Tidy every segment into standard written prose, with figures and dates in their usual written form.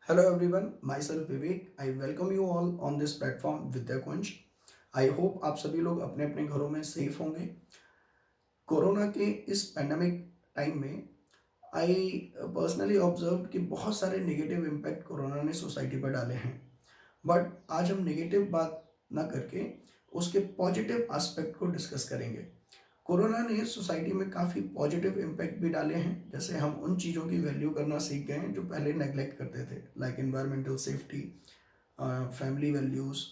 Hello everyone, myself Vivek. I welcome you all on this platform Vidya Kunj. I hope आप सभी लोग अपने अपने घरों में सेफ होंगे। कोरोना के इस पैंडमिक टाइम में आई पर्सनली ऑब्जर्व कि बहुत सारे नेगेटिव इम्पैक्ट कोरोना ने सोसाइटी पर डाले हैं। बट आज हम नेगेटिव बात ना करके उसके पॉजिटिव एस्पेक्ट को डिस्कस करेंगे। कोरोना ने सोसाइटी में काफ़ी पॉजिटिव इम्पैक्ट भी डाले हैं, जैसे हम उन चीज़ों की वैल्यू करना सीख गए हैं जो पहले नेग्लेक्ट करते थे, like environmental safety, family values.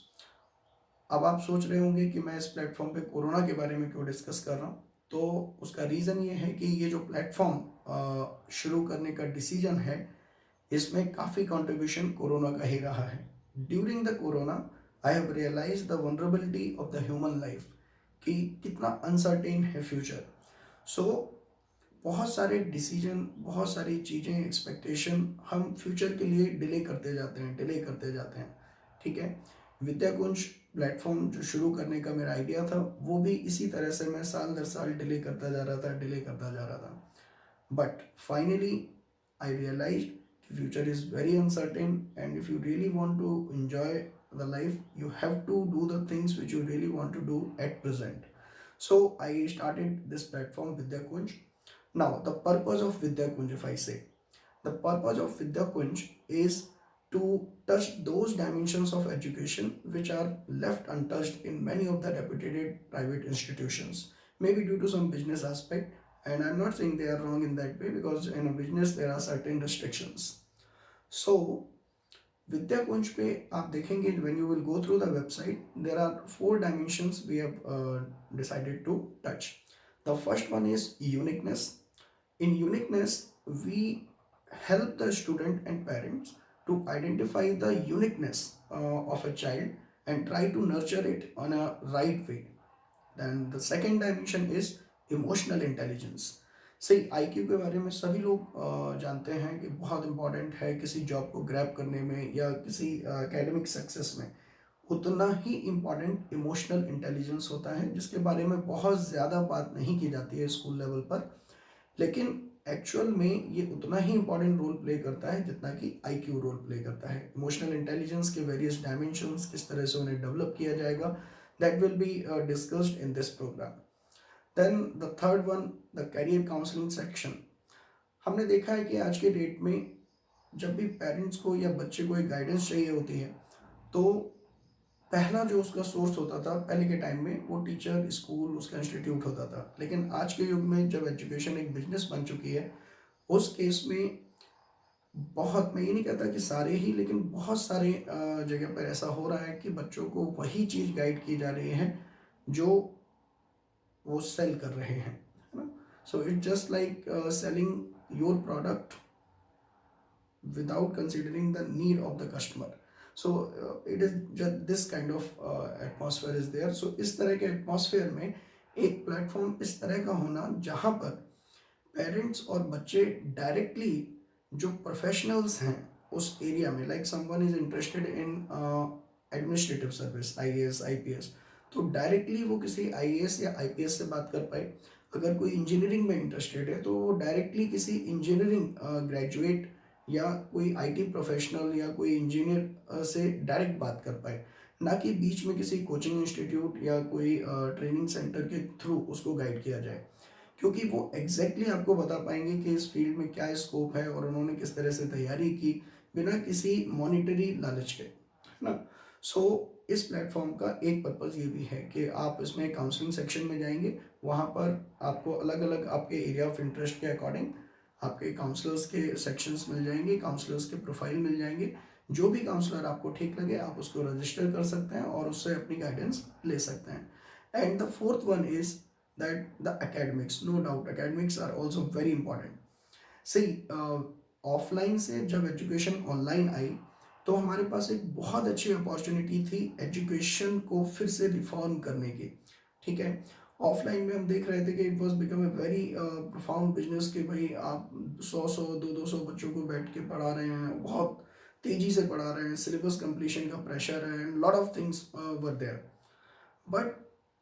अब आप सोच रहे होंगे कि मैं इस प्लेटफॉर्म पे कोरोना के बारे में क्यों डिस्कस कर रहा हूँ। तो उसका रीज़न ये है कि ये जो प्लेटफॉर्म शुरू करने का डिसीजन है, इसमें काफ़ी कंट्रीब्यूशन कोरोना का ही रहा है। During the corona I have realise the vulnerability of the human life, कि कितना अनसर्टेन है फ्यूचर। सो बहुत सारे डिसीजन, बहुत सारी चीज़ें, एक्सपेक्टेशन हम फ्यूचर के लिए डिले करते जाते हैं। ठीक है, विद्या कुंज प्लेटफॉर्म जो शुरू करने का मेरा आइडिया था, वो भी इसी तरह से मैं साल दर साल डिले करता जा रहा था। बट फाइनली आई रियलाइज कि future is very uncertain, and if you really want to enjoy the life, you have to do the things which you really want to do at present. So I started this platform Vidya Kunj. Now the purpose of Vidya Kunj, if I say, the purpose of Vidya Kunj is to touch those dimensions of education which are left untouched in many of the reputed private institutions, maybe due to some business aspect. And I'm not saying they are wrong in that way, because in a business there are certain restrictions. So विद्या कुंज पे आप देखेंगे, when you will go through the website, there are four dimensions we have decided to touch. The first one is uniqueness. In uniqueness, we help the student and parents to identify the uniqueness of a child and try to nurture it on a right way. Then the second dimension is emotional intelligence. सही, IQ के बारे में सभी लोग जानते हैं कि बहुत इंपॉर्टेंट है किसी जॉब को ग्रैब करने में या किसी एकेडमिक सक्सेस में। उतना ही इम्पॉर्टेंट इमोशनल इंटेलिजेंस होता है, जिसके बारे में बहुत ज़्यादा बात नहीं की जाती है स्कूल लेवल पर, लेकिन एक्चुअल में ये उतना ही इम्पॉर्टेंट रोल प्ले करता है जितना कि आईक्यू रोल प्ले करता है। इमोशनल इंटेलिजेंस के वेरियस डायमेंशंस, किस तरह से उन्हें डेवलप किया जाएगा, that will be discussed in this programme. Then the third one, the career counselling section. हमने देखा है कि आज के डेट में जब भी पेरेंट्स को या बच्चे को एक गाइडेंस चाहिए होती है, तो पहला जो उसका सोर्स होता था पहले के टाइम में, वो टीचर, स्कूल, उसका इंस्टीट्यूट होता था। लेकिन आज के युग में जब एजुकेशन एक बिजनेस बन चुकी है, उस केस में बहुत, मैं ये नहीं कहता कि सारे ही, लेकिन बहुत सारे जगह पर ऐसा हो रहा है कि बच्चों को वही चीज़ गाइड की जा रही है जो वो सेल कर रहे हैं, है ना। So it just like selling your product without considering the need of the customer. So it is just this kind of atmosphere is there. So इस तरह के atmosphere में एक प्लेटफॉर्म इस तरह का होना, जहाँ पर पेरेंट्स और बच्चे डायरेक्टली, जो प्रोफेशनल्स हैं उस एरिया में, like someone is interested in administrative service, IAS IPS, तो डायरेक्टली वो किसी आईएएस या आईपीएस से बात कर पाए। अगर कोई इंजीनियरिंग में इंटरेस्टेड है तो वो डायरेक्टली किसी इंजीनियरिंग ग्रेजुएट या कोई आईटी प्रोफेशनल या कोई इंजीनियर से डायरेक्ट बात कर पाए, ना कि बीच में किसी कोचिंग इंस्टीट्यूट या कोई ट्रेनिंग सेंटर के थ्रू उसको गाइड किया जाए, क्योंकि वो एग्जैक्टली आपको बता पाएंगे कि इस फील्ड में क्या स्कोप है और उन्होंने किस तरह से तैयारी की, बिना किसी मॉनिटरी लालच के, है ना। सो इस प्लेटफॉर्म का एक पर्पज़ ये भी है कि आप इसमें काउंसलिंग सेक्शन में जाएंगे, वहाँ पर आपको अलग अलग आपके एरिया ऑफ इंटरेस्ट के अकॉर्डिंग आपके काउंसलर्स के सेक्शंस मिल जाएंगे, काउंसलर्स के प्रोफाइल मिल जाएंगे। जो भी काउंसलर आपको ठीक लगे, आप उसको रजिस्टर कर सकते हैं और उससे अपनी गाइडेंस ले सकते हैं। And the fourth one is that the academics, no doubt academics are also very important. See, offline से जब एजुकेशन ऑनलाइन आई, तो हमारे पास एक बहुत अच्छी अपॉर्चुनिटी थी एजुकेशन को फिर से रिफॉर्म करने की। ठीक है, ऑफलाइन में हम देख रहे थे कि it was become a very profound business, कि भाई आप 100 200 बच्चों को बैठ के पढ़ा रहे हैं, बहुत तेजी से पढ़ा रहे हैं, सिलेबस कंप्लीशन का प्रेशर है, and lot of things were there. But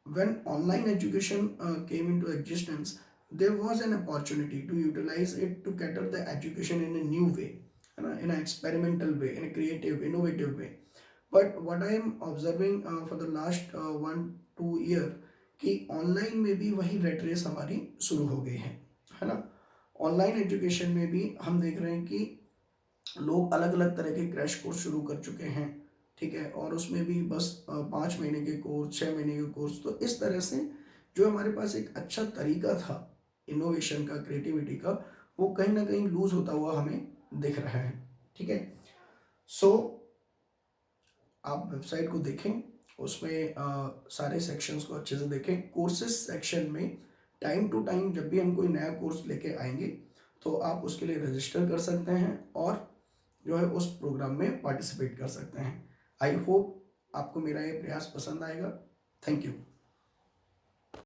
when online education came into existence, there was an opportunity to utilize it to cater the education in a new way. है ना, in experimental way, in creative innovative way. But what I am observing for the last 1-2 year कि online में भी वही rat race हमारी शुरू हो गई है ना। ऑनलाइन एजुकेशन में भी हम देख रहे हैं कि लोग अलग अलग तरह के क्रैश कोर्स शुरू कर चुके हैं, ठीक है, और उसमें भी बस 5 महीने के कोर्स, 6 महीने के कोर्स। तो इस तरह से जो हमारे पास एक अच्छा तरीका था इनोवेशन का, क्रिएटिविटी का, वो कहीं ना कहीं लूज होता हुआ हमें दिख रहा है, ठीक है। सो आप वेबसाइट को देखें, उसमें सारे सेक्शंस को अच्छे से देखें। कोर्सेज सेक्शन में टाइम टू टाइम जब भी हम कोई नया कोर्स लेके आएंगे तो आप उसके लिए रजिस्टर कर सकते हैं और जो है उस प्रोग्राम में पार्टिसिपेट कर सकते हैं। आई होप आपको मेरा ये प्रयास पसंद आएगा। Thank you.